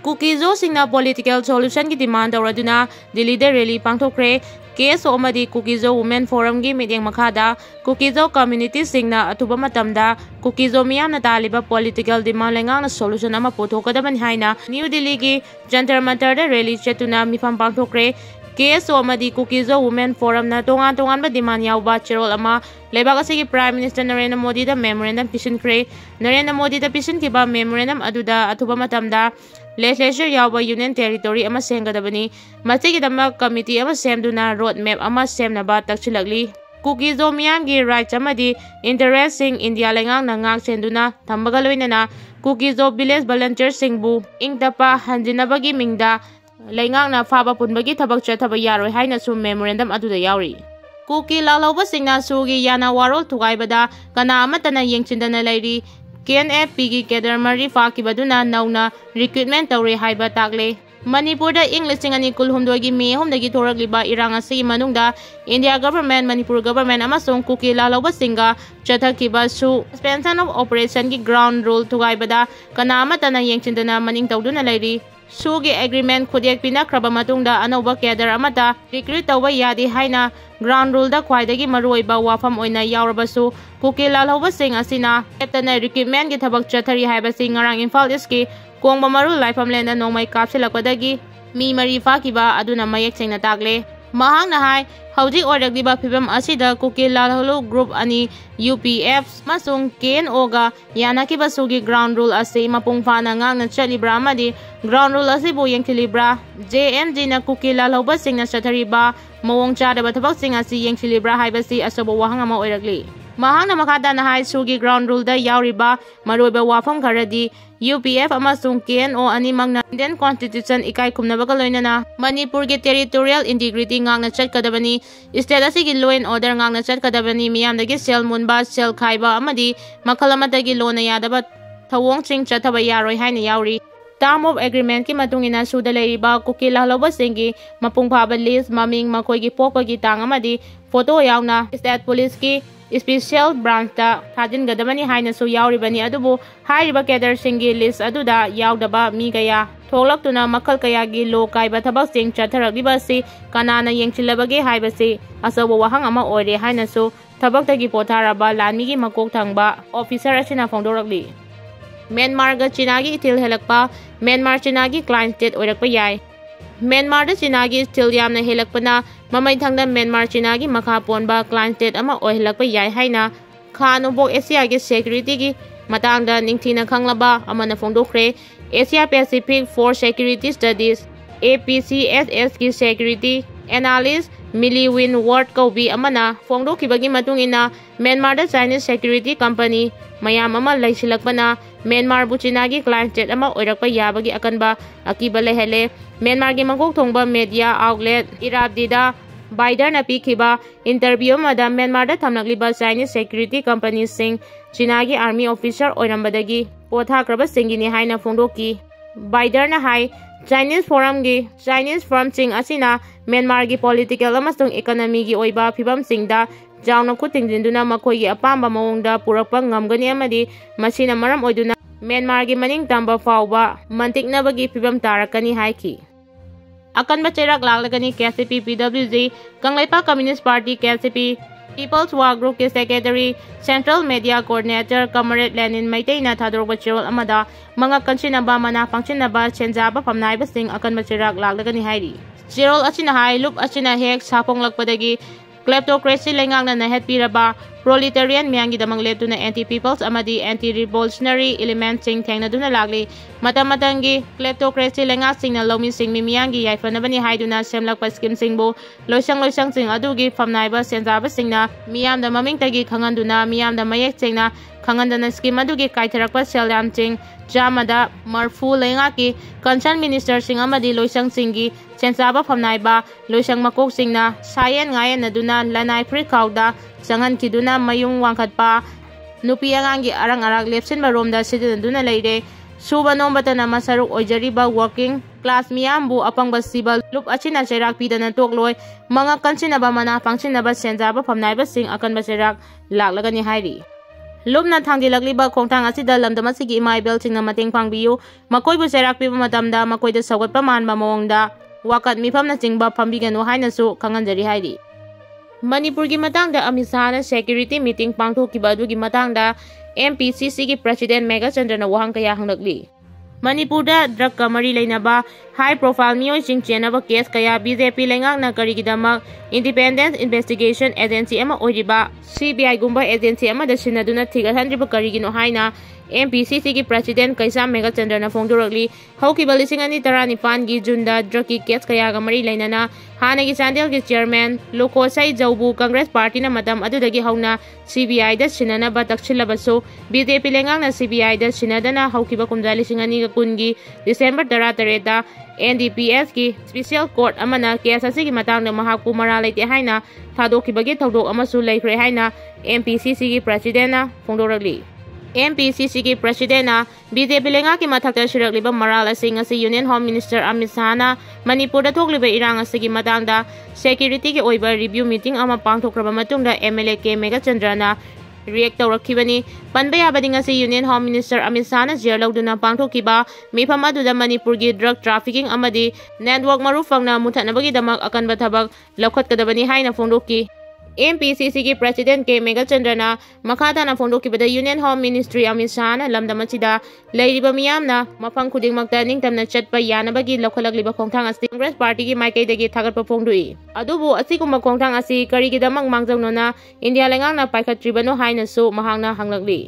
Kuki-zo singna political solution ki demand tawraduna Delhi da rally pangthokre. KSO amadi Kuki-zo Women Forum gi meeting makhada Kuki-zo community singna atuba matamda Kuki-zo miyamna taliba political demand lengang solution ama puthokadaban haina New Delhi gi Jantar Mantar da rally chetuna mifam pangthokre. KSO amadi Kuki-zo Women Forum na tongan ba demand yawba chirol ama lebaga sigi Prime Minister Narendra Modi da memorandum pisinkhre. Narendra Modi da pisinkiba memorandum aduda atuba matamda legislature yawba union territory ama senggadabani masigi dama committee ama semduna road map ama semnaba takchilagli. Kuki-zo miyamgi rights amadi interest sing India lengang na ngak senduna tambaga loinana Kuki-zo village volunteer singbu ingtapa hanjinabagi mingda lengang na faba punbagi thabak chathaba yaroi haina su memorandum aduda yauri. Kuki lalauba singna sugi yana warol thugaibada kana amatana yengchindana lairi KNFP gi kedar mari fakibaduna nauna recruitment tawre haiba takle. Manipur da English singani kulhumdoi gi me homdagi thoragliba irang asigi manungda India government Manipur government amasung Kuki lalauba singa chathakiba su suspension of operation gi ground rule thugaibada kana amatana yengchindana maning tawduna lairi. Sugi agreement khudek pinakraba matungda anauba kedar amata recruit tawba yadi haina ground rule da khwaidagi maruoiba wafam oina yaurabasu Kuki lalauba sing asina etana recruitment gi thabak chathari haibasi ngarang Imphal East ki kongba maru laifamlenda nongmai kapsilakpadagi mi mari fakiba aduna mayek sengna takle. Mahang na hai hauji oiragdiba phibam asida Kuki lalhalu group ani UPF masung KNO ga yanakiba sugi ground rule ase mapungfana ngangna chalibra amadi ground rule asibu yengchilibra JMG na Kuki lalhauba singna chathariba mawong chadaba thabak sing asi yengchilibra haibasi asobo wahang ama oiragli. Mahang na makada na hai sugi ground rule da yauriba maroiba wafam kharadi UPF amasung KNO ani mangna Indian Constitution ikai khumnabaga loinana Manipur gi territorial integrity ngangna chatkadabani state asigi law and order ngangna chatkadabani miyamdagi sel munba sel khaiba amadi makalamatagi lona yadaba thawong ching chathaba yaroi haina yauri. Term of agreement ki matungina suda leiriba Kuki lalauba singi mapungphaba list maming makhoi pokagi tang amadi photo yauna state police ki special branch ta thajin gadamani haina su yauribani adubu hairiba kedar singi list aduda yaudaba mi gaya tholaktuna makhal kaya gi lo kaiba thabak sing chatharagiba si kanana yengchilabage haibasi asabu wahang ama oire haina su thabaktagi potharaba lanmi gi makok thangba officer asina phongdoragli. Myanmar ga China gi itil helakpa Myanmar China gi client state oirakpa yai. Myanmar da China gi itil yamna helakpana mamai thangda Myanmar China gi makha ponba client state ama oihlakpa yai haina Khanubok Asia gi security gi matangda ningthina khanglaba amana phongdokre. Asia Pacific for Security Studies APCSS gi security analyst Millie Winward Kaubi amana phongdokibagi matungina Myanmar da Chinese security company mayam ama laisilakpana Myanmar bu China gi client state ama oirakpa yabagi akanba akiba lehele. Myanmar gi mangkok thongba media outlet Irabdida Biden na pikhiba interview mada Myanmar da thamlagliba Chinese security company sing China gi army officer oirambadagi pothakraba singini haina phongdoki. Biden na hai Chinese forum sing asina Myanmar gi political amasung economy gi oiba phibam singda jauna khutingjinduna makhoi gi apamba mawongda purakpa ngamgani amadi masina maram oiduna Myanmar gi maning tamba fawba mantiknabagi phibam tarakani haiki. Akanba cherak laglagani KCP PWG Kanglaipa Communist Party KCP People's War Group ke Secretary Central Media Coordinator Comrade Lenin Maitena thadorba chirol amada manga kansinaba mana pangsinaba chenjaba phamnaiba sing akanba cherak laglagani hairi. Chirol achina hai lup achina hek saponglakpadagi kleptocracy lengangna nahetpiraba proletarian miyangi damang leptuna anti-peoples amadi anti-revolutionary element sing thengnaduna lagli matamatangi kleptocracy lengak singna lomi sing miyangi yaifanabani haiduna semlakpa scheme singbu loisang sing adugi phamnaiba senjaba singna miyamda mamingtagi khanganduna miyamda mayek singna khangandana scheme adugi kaitharakpa selam sing jamada marfu lengaki concern minister sing amadi loisang singi senjaba phamnaiba loisang makok singna sayen ngayen naduna lanai free kauda sangan kiduna mayung wangkhatpa nupi angangi arang-arak lepsinba romda sidinaduna leire suba nombatana masaruk oijariba working class miyambu apangba sibal lup achina cherak pidana tokloi manga kansinaba mana pangsinaba senjaba phamnaiba sing akanba cherak laglagani hairi. ꯂꯨꯞꯅ ꯊꯥꯡꯖꯤꯜꯂꯛꯂꯤꯕ ꯈꯣꯡꯊꯥꯡ ꯑꯁꯤꯗ ꯂꯝꯗꯝ ꯑꯁꯤꯒꯤ ꯏꯃꯥ ꯏꯕꯦꯜꯁꯤꯡꯅ ꯃꯇꯦꯡ ꯄꯥꯡꯕꯤꯌꯨ, ꯃꯈꯣꯏꯕꯨ ꯆꯩꯔꯥꯛ ꯄꯤꯕ ꯃꯇꯝꯗ ꯃꯈꯣꯏꯗ ꯁꯧꯒꯠꯄ ꯃꯥꯟꯕ ꯃꯑꯣꯡꯗ ꯋꯥꯀꯠ ꯃꯤꯐꯝꯅꯆꯤꯡꯕ ꯐꯝꯕꯤꯒꯅꯨ ꯍꯥꯏꯅꯁꯨ ꯈꯪꯍꯟꯖꯔꯤ ꯍꯥꯏꯔꯤ꯫ ꯃꯅꯤꯄꯨꯔꯒꯤ ꯃꯇꯥꯡꯗ ꯑꯃꯤꯠ ꯁꯥꯍꯅ ꯁꯦꯀ꯭ꯌꯨꯔꯤꯇꯤ ꯃꯤꯇꯤꯡ ꯄꯥꯡꯊꯣꯛꯈꯤꯕ ꯑꯗꯨꯒꯤ ꯃꯇꯥꯡꯗ MPCCꯒꯤ ꯄ꯭ꯔꯁꯤꯗꯦꯟꯠ ꯃꯦꯘꯆꯟꯗ꯭ꯔꯅ ꯋꯥꯍꯪ ꯀꯌꯥ ꯍꯪꯂꯛꯂꯤ꯫ ꯃꯅꯤꯄꯨꯔꯗ ꯗ꯭ꯔꯒꯀ ꯃꯔꯤ ꯂꯩꯅꯕ ꯍꯥꯏ ꯄ꯭ꯔꯣꯐꯥꯏꯜ ꯃꯤꯑꯣꯏꯁꯤꯡ ꯆꯦꯟꯅꯕ ꯀꯦꯁ ꯀꯌꯥ BJP ꯂꯩꯉꯥꯛꯅ ꯀꯔꯤꯒꯤꯗꯃꯛ ꯏꯟꯗꯤꯄꯦꯟꯗꯦꯟꯠ ꯏꯟꯚꯦꯁꯇꯤꯒꯦꯁꯟ ꯑꯦꯖꯦꯟꯁꯤ ꯑꯃ ꯑꯣꯏꯔꯤꯕ CBI ꯒꯨꯝꯕ ꯑꯦꯖꯦꯟꯁꯤ ꯑꯃꯗ ꯁꯤꯟꯅꯗꯨꯅ ꯊꯤꯒꯠꯍꯟꯗ꯭ꯔꯤꯕ ꯀꯔꯤꯒꯤꯅꯣ ꯍꯥꯏꯅ MPCCꯒꯤ ꯄ꯭ꯔꯁꯤꯗꯦꯟꯠ ꯀꯩꯁꯥꯝ ꯃꯦꯘꯆꯟꯗ꯭ꯔꯅ ꯐꯣꯡꯗꯣꯔꯛꯂꯤ꯫ ꯍꯧꯈꯤꯕ 2019ꯒꯤ ꯖꯨꯟꯗ ꯗ꯭ꯔꯒꯀꯤ ꯀꯦꯁ ꯀꯌꯥꯒ ꯃꯔꯤ ꯂꯩꯅꯅ ꯍꯥꯟꯅꯒꯤ ꯆꯥꯟꯗꯦꯜꯒꯤ ꯆꯤꯌꯔꯃꯦꯟ ꯂꯨꯈꯣꯁꯩ ꯖꯧꯕꯨ ꯀꯪꯒ꯭ꯔꯦꯁ ꯄꯥꯔꯇꯤꯅ ꯃꯇꯝ ꯑꯗꯨꯗꯒꯤ ꯍꯧꯅ CBIꯗ ꯁꯤꯟꯅꯅꯕ ꯇꯛꯁꯤꯜꯂꯕꯁꯨ BJP ꯂꯩꯉꯥꯛꯅ CBIꯗ ꯁꯤꯟꯅꯗꯅ ꯍꯧꯈꯤꯕ ꯀꯨꯝꯖꯥ 2020ꯒꯤ ꯗꯤꯁꯦꯝꯕꯔ 18ꯗ NDPSꯒꯤ ꯁ꯭ꯄꯦꯁꯤꯌꯦꯜ ꯀꯣꯔꯠ ꯑꯃꯅ ꯀꯦꯁ ꯑꯁꯤꯒꯤ ꯃꯇꯥꯡꯗ ꯃꯍꯥꯛꯄꯨ ꯃꯔꯥꯜ ꯂꯩꯇꯦ ꯍꯥꯏꯅ ꯊꯥꯗꯣꯛꯈꯤꯕꯒꯤ ꯊꯧꯗꯣꯛ ꯑꯃꯁꯨ ꯂꯩꯈ꯭ꯔꯦ ꯍꯥꯏꯅ MPCCꯒꯤ ꯄ꯭ꯔꯁꯤꯗꯦꯟꯠꯅ ꯐꯣꯡꯗꯣꯔꯛꯂꯤ꯫ MPCCꯒꯤ ꯄ꯭ꯔꯁꯤꯗꯦꯟꯠꯅ BJP ꯂꯩꯉꯥꯛꯀꯤ ꯃꯊꯛꯇ ꯁꯤꯔꯛꯂꯤꯕ ꯃꯔꯥꯜ ꯑꯁꯤ ꯉꯁꯤ ꯌꯨꯅꯤꯌꯟ ꯍꯣꯝ ꯃꯤꯅꯤꯁꯇꯔ ꯑꯃꯤꯠ ꯁꯥꯍꯅ ꯃꯅꯤꯄꯨꯔꯗ ꯊꯣꯛꯂꯤꯕ ꯏꯔꯥꯡ ꯑꯁꯤꯒꯤ ꯃꯇꯥꯡꯗ ꯁꯦꯀ꯭ꯌꯨꯔꯤꯇꯤꯒꯤ ꯑꯣꯏꯕ ꯔꯤꯚ꯭ꯌꯨ ꯃꯤꯇꯤꯡ ꯑꯃ ꯄꯥꯡꯊꯣꯛꯈ꯭ꯔꯕ ꯃꯇꯨꯡꯗ MLA K ꯃꯦꯘꯆꯟꯗ꯭ꯔꯅ ꯔꯤꯑꯦꯛ ꯇꯧꯔꯛꯈꯤꯕꯅꯤ꯫ ꯄꯟꯕ ꯌꯥꯕꯗꯤ ꯉꯁꯤ ꯌꯨꯅꯤꯌꯟ ꯍꯣꯝ ꯃꯤꯅꯤꯁꯇꯔ ꯑꯃꯤꯠ ꯁꯥꯍꯅ ꯆꯤꯌꯔ ꯂꯧꯗꯨꯅ ꯄꯥꯡꯊꯣꯛꯈꯤꯕ ꯃꯤꯐꯝ ꯑꯗꯨꯗ ꯃꯅꯤꯄꯨꯔꯒꯤ ꯗ꯭ꯔꯒ ꯇ꯭ꯔꯥꯐꯤꯀꯤꯡ ꯑꯃꯗꯤ ꯅꯦꯠꯋꯥꯔꯛ ꯃꯔꯨ ꯐꯪꯅ ꯃꯨꯠꯊꯠꯅꯕꯒꯤꯗꯃꯛ ꯑꯀꯟꯕ ꯊꯕꯛ ꯂꯧꯈꯠꯀꯗꯕꯅꯤ ꯍꯥꯏꯅ ꯐꯣꯡꯗꯣꯛꯈꯤ꯫ MPCCꯒꯤ ꯄ꯭ꯔꯁꯤꯗꯦꯟꯠ K ꯃꯦꯘꯆꯟꯗ꯭ꯔꯅ ꯃꯈꯥ ꯇꯥꯅ ꯐꯣꯡꯗꯣꯛꯈꯤꯕꯗ ꯌꯨꯅꯤꯌꯟ ꯍꯣꯝ ꯃꯤꯅꯤꯁꯇ꯭ꯔꯤ ꯑꯃꯤꯠ ꯁꯥꯍꯅ ꯂꯝꯗꯝ ꯑꯁꯤꯗ ꯂꯩꯔꯤꯕ ꯃꯤꯌꯥꯝꯅ ꯃꯐꯝ ꯈꯨꯗꯤꯡꯃꯛꯇ ꯅꯤꯡꯇꯝꯅ ꯆꯠꯄ ꯌꯥꯅꯕꯒꯤ ꯂꯧꯈꯠꯂꯛꯂꯤꯕ ꯈꯣꯡꯊꯥꯡ ꯑꯁꯤ ꯀꯪꯒ꯭ꯔꯦꯁ ꯄꯥꯔꯇꯤꯒꯤ ꯃꯥꯏꯀꯩꯗꯒꯤ ꯊꯥꯒꯠꯄ ꯐꯣꯡꯗꯣꯛꯏ꯫ ꯑꯗꯨꯕꯨ ꯑꯁꯤꯒꯨꯝꯕ ꯈꯣꯡꯊꯥꯡ ꯑꯁꯤ ꯀꯔꯤꯒꯤꯗꯃꯛ ꯃꯥꯡꯖꯧꯅꯅ ꯏꯟꯗꯤꯌꯥ ꯂꯩꯉꯥꯛꯅ ꯄꯥꯏꯈꯠꯇ꯭ꯔꯤꯕꯅꯣ ꯍꯥꯏꯅꯁꯨ ꯃꯍꯥꯛꯅ ꯍꯪꯂꯛꯂꯤ꯫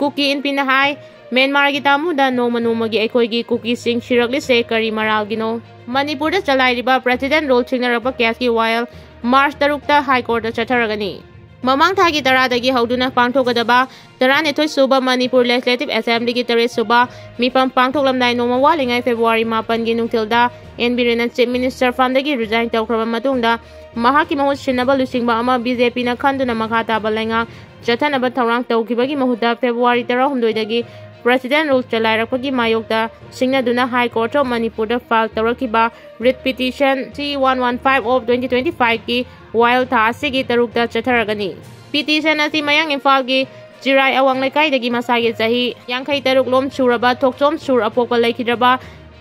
Kuki-inpina ꯍꯥꯏ ꯃ꯭ꯌꯥꯟꯃꯥꯔꯒꯤ ꯇꯥꯃꯨꯗ ꯅꯣꯡꯃ ꯅꯣꯡꯃꯒꯤ ꯑꯩꯈꯣꯏꯒꯤ ꯀꯨꯀꯤꯁꯤꯡ ꯁꯤꯔꯛꯂꯤꯁꯦ ꯀꯔꯤ ꯃꯔꯥꯜꯒꯤꯅꯣ? ꯃꯅꯤꯄꯨꯔꯗ ꯆꯂꯥꯏꯔꯤꯕ ꯄ꯭ꯔꯁꯤꯗꯦꯟꯠ ꯔꯨꯜ ꯁꯤꯡꯅꯔꯛꯄ ꯀꯦꯁꯀꯤ ꯋꯥꯌꯦꯜ ꯃꯥꯔꯆ 6ꯇ ꯍꯥꯏꯀꯣꯔꯠꯇ ꯆꯠꯊꯔꯒꯅꯤ꯫ ꯃꯃꯥꯡ ꯊꯥꯒꯤ 10ꯗꯒꯤ ꯍꯧꯗꯨꯅ ꯄꯥꯡꯊꯣꯛꯀꯗꯕ 12ꯁꯨꯕ ꯃꯅꯤꯄꯨꯔ ꯂꯦꯖꯤꯁꯂꯦꯇꯤꯚ ꯑꯦꯁꯦꯝꯕ꯭ꯂꯤꯒꯤ 3ꯔꯠ-ꯁꯨꯕ ꯃꯤꯐꯝ ꯄꯥꯡꯊꯣꯛꯂꯝꯗꯥꯏ ꯅꯣꯡꯃ ꯋꯥꯠꯂꯤꯉꯩ ꯐꯦꯕ꯭ꯔꯨꯋꯥꯔꯤ 8ꯒꯤ ꯅꯨꯡꯊꯤꯜꯗ N Birenꯅ ꯆꯤꯐ ꯃꯤꯅꯤꯁꯇꯔ ꯐꯝꯗꯒꯤ ꯔꯤꯖꯥꯏꯟ ꯇꯧꯈ꯭ꯔꯕ ꯃꯇꯨꯡꯗ ꯃꯍꯥꯛꯀꯤ ꯃꯍꯨꯠ ꯁꯤꯟꯅꯕ ꯂꯨꯆꯤꯡꯕ ꯑꯃ BJPꯅ ꯈꯟꯗꯨꯅ ꯃꯈꯥ ꯇꯥꯕ ꯂꯩꯉꯥꯛ ꯆꯠꯊꯅꯕ ꯊꯧꯔꯥꯡ ꯇꯧꯈꯤꯕꯒꯤ ꯃꯍꯨꯠꯇ ꯐꯦꯕ꯭ꯔꯨꯋꯥꯔꯤ 16ꯗꯒꯤ ꯄ꯭ꯔꯁꯤꯗꯦꯟꯠ ꯔꯨꯜ ꯆꯂꯥꯏꯔꯛꯄꯒꯤ ꯃꯥꯌꯣꯛꯇ ꯁꯤꯡꯅꯗꯨꯅ ꯍꯥꯏ ꯀꯣꯔꯠ ꯑꯣꯐ ꯃꯅꯤꯄꯨꯔꯗ ꯐꯥꯏꯜ ꯇꯧꯔꯛꯈꯤꯕ ꯔꯤꯠ ꯄꯤꯇꯤꯁꯟ C-115/2025ꯒꯤ ꯋꯥꯌꯦꯜ ꯊꯥ ꯑꯁꯤꯒꯤ 6ꯇ ꯆꯠꯊꯔꯒꯅꯤ꯫ ꯄꯤꯇꯤꯁꯟ ꯑꯁꯤ ꯃꯌꯥꯡ ꯏꯝꯐꯥꯜꯒꯤ ꯆꯤꯔꯥꯏ ꯑꯋꯥꯡ ꯂꯩꯀꯥꯏꯗꯒꯤ ꯃꯁꯥꯒꯤ ꯆꯍꯤ 53 ꯂꯣꯝ ꯁꯨꯔꯕ ꯊꯣꯛꯆꯣꯝ ꯁꯨꯔ ꯑꯄꯣꯛꯄ ꯂꯩꯈꯤꯗ꯭ꯔꯕ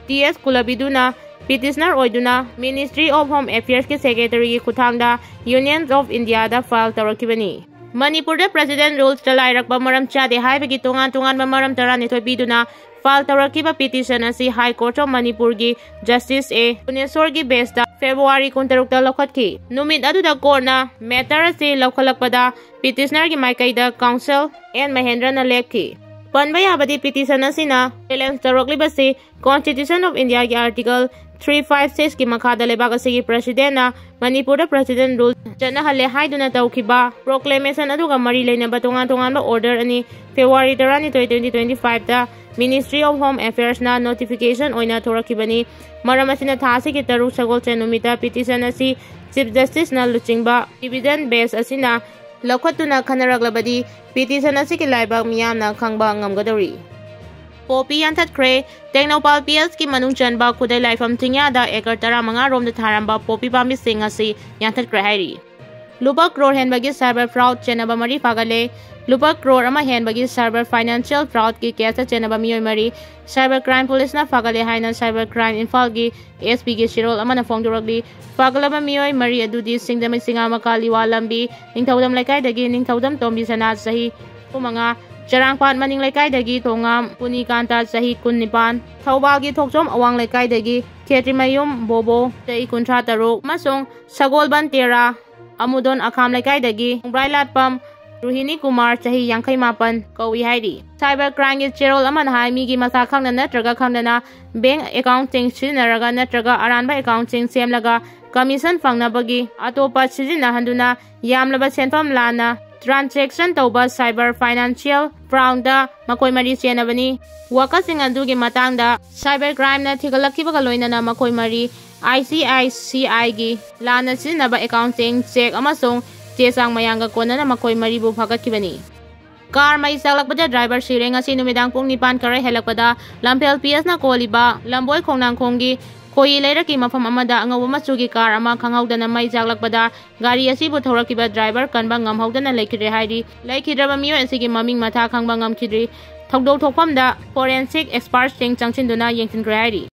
T.S. ꯀꯨꯂꯕꯤꯗꯨꯅ ꯄꯤꯇꯤꯁꯅꯔ ꯑꯣꯏꯗꯨꯅ ꯃꯤꯅꯤꯁꯇ꯭ꯔꯤ ꯑꯣꯐ ꯍꯣꯝ ꯑꯦꯐꯤꯌꯔꯁꯀꯤ ꯁꯦꯀ꯭ꯔꯦꯇꯔꯤꯒꯤ ꯈꯨꯠꯊꯥꯡꯗ ꯌꯨꯅꯤꯌꯟ ꯑꯣꯐ ꯏꯟꯗꯤꯌꯥꯗ ꯐꯥꯏꯜ ꯇꯧꯔꯛꯈꯤꯕꯅꯤ꯫ ꯃꯅꯤꯄꯨꯔꯗ ꯄ꯭ꯔꯁꯤꯗꯦꯟꯠ ꯔꯨꯜ ꯆꯂꯥꯏꯔꯛꯄ ꯃꯔꯝ ꯆꯥꯗꯦ ꯍꯥꯏꯕꯒꯤ ꯇꯣꯉꯥꯟ-ꯇꯣꯉꯥꯟꯕ ꯃꯔꯝ 12 ꯄꯤꯗꯨꯅ ꯐꯥꯏꯜ ꯇꯧꯔꯛꯈꯤꯕ ꯄꯤꯇꯤꯁꯟ ꯑꯁꯤ ꯍꯥꯏ ꯀꯣꯔꯠ ꯑꯣꯐ ꯃꯅꯤꯄꯨꯔꯒꯤ ꯖꯁꯇꯤꯁ A. ꯒꯨꯅꯦꯁꯣꯔꯒꯤ ꯕꯦꯟꯆꯇ ꯐꯦꯕ꯭ꯔꯨꯋꯥꯔꯤ 16ꯇ ꯂꯧꯈꯠꯈꯤ꯫ ꯅꯨꯃꯤꯠ ꯑꯗꯨꯗ ꯀꯣꯔꯠꯅ ꯃꯦꯇꯔ ꯑꯁꯤ ꯂꯧꯈꯠꯂꯛꯄꯗ ꯄꯤꯇꯤꯁꯅꯔꯒꯤ ꯃꯥꯏꯀꯩꯗ ꯀꯥꯎꯟꯁꯤꯜ N. ꯃꯍꯦꯟꯗ꯭ꯔꯅ ꯂꯦꯞꯈꯤ꯫ ꯄꯟꯕ ꯌꯥꯕꯗꯤ ꯄꯤꯇꯤꯁꯟ ꯑꯁꯤꯅ ꯆꯦꯂꯦꯟꯖ ꯇꯧꯔꯛꯂꯤꯕꯁꯤ ꯀꯣꯟꯁꯇꯤꯇ꯭ꯌꯨꯁꯟ ꯑꯣꯐ ꯏꯟꯗꯤꯌꯥꯒꯤ ꯑꯥꯔꯇꯤꯀꯜ 356ꯒꯤ ꯃꯈꯥꯗ ꯂꯩꯕꯥꯛ ꯑꯁꯤꯒꯤ ꯄ꯭ꯔꯁꯤꯗꯦꯟꯠꯅ ꯃꯅꯤꯄꯨꯔꯗ ꯄ꯭ꯔꯁꯤꯗꯦꯟꯠ ꯔꯨꯜ ꯆꯠꯅꯍꯜꯂꯦ ꯍꯥꯏꯗꯨꯅ ꯇꯧꯈꯤꯕ ꯄ꯭ꯔꯣꯀ꯭ꯂꯦꯃꯦꯁꯟ ꯑꯗꯨꯒ ꯃꯔꯤ ꯂꯩꯅꯕ ꯇꯣꯉꯥꯟ-ꯇꯣꯉꯥꯟꯕ ꯑꯣꯔꯗꯔ ꯑꯅꯤ ꯐꯦꯕ꯭ꯔꯨꯋꯥꯔꯤ 12, 2025ꯗ ꯃꯤꯅꯤꯁꯇ꯭ꯔꯤ ꯑꯣꯐ ꯍꯣꯝ ꯑꯦꯐꯤꯌꯔꯁꯅ ꯅꯣꯇꯤꯐꯤꯀꯦꯁꯟ ꯑꯣꯏꯅ ꯊꯣꯔꯛꯈꯤꯕꯅꯤ꯫ ꯃꯔꯝ ꯑꯁꯤꯅ ꯊꯥ ꯑꯁꯤꯒꯤ 6 ꯁꯒꯣꯜꯁꯦꯟ ꯅꯨꯃꯤꯠꯇ ꯄꯤꯇꯤꯁꯟ ꯑꯁꯤ ꯆꯤꯐ ꯖꯁꯇꯤꯁꯅ ꯂꯨꯆꯤꯡꯕ ꯗꯤꯚꯤꯖꯟ ꯕꯦꯟꯆ ꯑꯁꯤꯅ ꯂꯧꯈꯠꯇꯨꯅ ꯈꯟꯅꯔꯛꯂꯕꯗꯤ ꯄꯤꯇꯤꯁꯟ ꯑꯁꯤꯒꯤ ꯂꯥꯏꯕꯛ ꯃꯤꯌꯥꯝꯅ ꯈꯪꯕ ꯉꯝꯒꯗꯧꯔꯤ꯫ ꯄꯣꯄꯤ ꯌꯥꯟꯊꯠꯈ꯭ꯔꯦ꯫ ꯇꯦꯡꯅꯧꯄꯥꯜ PSꯀꯤ ꯃꯅꯨꯡ ꯆꯟꯕ ꯈꯨꯗꯩ ꯂꯥꯏꯐꯝ ꯆꯤꯡꯌꯥꯗ ꯑꯦꯀꯔ 15 ꯔꯣꯝꯗ ꯊꯥꯔꯝꯕ ꯄꯣꯄꯤ ꯄꯥꯝꯕꯤꯁꯤꯡ ꯑꯁꯤ ꯌꯥꯟꯊꯠꯈ꯭ꯔꯦ ꯍꯥꯏꯔꯤ꯫ ꯂꯨꯄꯥ ꯀ꯭ꯔꯣꯔ ꯍꯦꯟꯕꯒꯤ ꯁꯥꯏꯕꯔ ꯐ꯭ꯔꯥꯎꯗ ꯆꯦꯟꯅꯕ 3 ꯐꯥꯒꯠꯂꯦ꯫ ꯂꯨꯄꯥ ꯀ꯭ꯔꯣꯔ ꯑꯃ ꯍꯦꯟꯕꯒꯤ ꯁꯥꯏꯕꯔ ꯐꯥꯏꯅꯥꯟꯁꯤꯌꯦꯜ ꯐ꯭ꯔꯥꯎꯗꯀꯤ ꯀꯦꯁꯇ ꯆꯦꯟꯅꯕ ꯃꯤꯑꯣꯏ 3 ꯁꯥꯏꯕꯔ ꯀ꯭ꯔꯥꯏꯝ ꯄꯨꯂꯤꯁꯅ ꯐꯥꯒꯠꯂꯦ ꯍꯥꯏꯅ ꯁꯥꯏꯕꯔ ꯀ꯭ꯔꯥꯏꯝ ꯏꯝꯐꯥꯜꯒꯤ SPꯒꯤ ꯁꯤꯔꯣꯜ ꯑꯃꯅ ꯐꯣꯡꯗꯣꯔꯛꯂꯤ꯫ ꯐꯥꯒꯠꯂꯕ ꯃꯤꯑꯣꯏ 3 ꯑꯗꯨꯗꯤ ꯁꯤꯡꯖꯃꯩ ꯆꯤꯉꯥꯃꯀꯥ ꯂꯤꯋꯥ ꯂꯝꯕꯤ ꯅꯤꯡꯊꯧꯗꯝ ꯂꯩꯀꯥꯏꯗꯒꯤ ꯅꯤꯡꯊꯧꯗꯝ ꯇꯣꯝꯕꯤ ꯁꯅꯥ ꯆꯍꯤ 35, ꯆꯔꯥꯡꯄꯥꯠ ꯃꯅꯤꯡ ꯂꯩꯀꯥꯏꯗꯒꯤ ꯊꯣꯉꯥꯝ ꯄꯨꯅꯤꯀꯥꯟꯇꯥ ꯆꯍꯤ 19, ꯊꯧꯕꯥꯜꯒꯤ ꯊꯣꯛꯆꯣꯝ ꯑꯋꯥꯡ ꯂꯩꯀꯥꯏꯗꯒꯤ ꯈꯦꯇ꯭ꯔꯤꯃꯌꯨꯝ ꯕꯣꯕꯣ ꯆꯍꯤ 33 ꯑꯃꯁꯨꯡ ꯁꯒꯣꯜꯕꯟ ꯇꯦꯔꯥ ꯑꯃꯨꯗꯣꯟ ꯑꯈꯥꯝ ꯂꯩꯀꯥꯏꯗꯒꯤ ꯈꯣꯡꯕ꯭ꯔꯥꯏꯂꯥꯠꯄꯝ ꯔꯨꯍꯤꯅꯤ ꯀꯨꯃꯥꯔ ꯆꯍꯤ 54 ꯀꯧꯏ ꯍꯥꯏꯔꯤ꯫ ꯁꯥꯏꯕꯔ ꯀ꯭ꯔꯥꯏꯝꯒꯤ ꯆꯦꯔꯣꯜ ꯑꯃꯅ ꯍꯥꯏ ꯃꯤꯒꯤ ꯃꯁꯥ ꯈꯪꯅ ꯅꯠꯇ꯭ꯔꯒ ꯈꯪꯗꯅ ꯕꯦꯡꯛ ꯑꯦꯀꯥꯎꯟꯠꯁꯤꯡ ꯁꯤꯖꯤꯟꯅꯔꯒ ꯅꯠꯇ꯭ꯔꯒ ꯑꯔꯥꯟꯕ ꯑꯦꯀꯥꯎꯟꯠꯁꯤꯡ ꯁꯦꯝꯂꯒ ꯀꯃꯤꯁꯟ ꯐꯪꯅꯕꯒꯤ ꯑꯇꯣꯞꯄ ꯁꯤꯖꯤꯟꯅꯍꯟꯗꯨꯅ ꯌꯥꯝꯂꯕ ꯁꯦꯟꯐꯝ ꯂꯥꯟꯅ ꯇ꯭ꯔꯥꯟꯖꯦꯛꯁꯟ ꯇꯧꯕ ꯁꯥꯏꯕꯔ ꯐꯥꯏꯅꯥꯟꯁꯤꯌꯦꯜ ꯐ꯭ꯔꯥꯎꯗ ꯃꯈꯣꯏ 3 ꯆꯦꯟꯅꯕꯅꯤ꯫ ꯋꯥꯀꯠꯁꯤꯡ ꯑꯗꯨꯒꯤ ꯃꯇꯥꯡꯗ ꯁꯥꯏꯕꯔ ꯀ꯭ꯔꯥꯏꯝꯅ ꯊꯤꯒꯠꯂꯛꯈꯤꯕꯒ ꯂꯣꯏꯅꯅ ꯃꯈꯣꯏ 3 ICICIꯒꯤ ꯂꯥꯟꯅ ꯁꯤꯖꯤꯟꯅꯕ ꯑꯦꯀꯥꯎꯟꯠꯁꯤꯡ, ꯆꯦꯛ ꯑꯃꯁꯨꯡ ꯆꯦ-ꯆꯥꯡ ꯃꯌꯥꯝꯒ ꯀꯣꯟꯅꯅ ꯃꯈꯣꯏ 3ꯕꯨ ꯐꯥꯒꯠꯈꯤꯕꯅꯤ꯫ ꯀꯥꯔ ꯃꯩ ꯆꯥꯛꯂꯛꯄꯗ ꯗ꯭ꯔꯥꯏꯚꯔ ꯁꯤꯔꯦ꯫ ꯉꯁꯤ ꯅꯨꯃꯤꯗꯥꯡ ꯄꯨꯡ 9 ꯈꯔ ꯍꯦꯜꯂꯛꯄꯗ ꯂꯝꯐꯦꯜ PSꯅ ꯀꯣꯜꯂꯤꯕ ꯂꯝꯕꯣꯏ ꯈꯣꯡꯅꯥꯡꯈꯣꯡꯒꯤ Koyi leiraki mafam amada angauba machugi car ama khanghaudana mai jaglakpada gari asibu thorakiba driver kanba ngamhaudana leikire hairi leikidraba miyo asigi maming matha khangba ngamkidri thogdok thokpamda forensic experts sing changchinduna yengchinkre hairi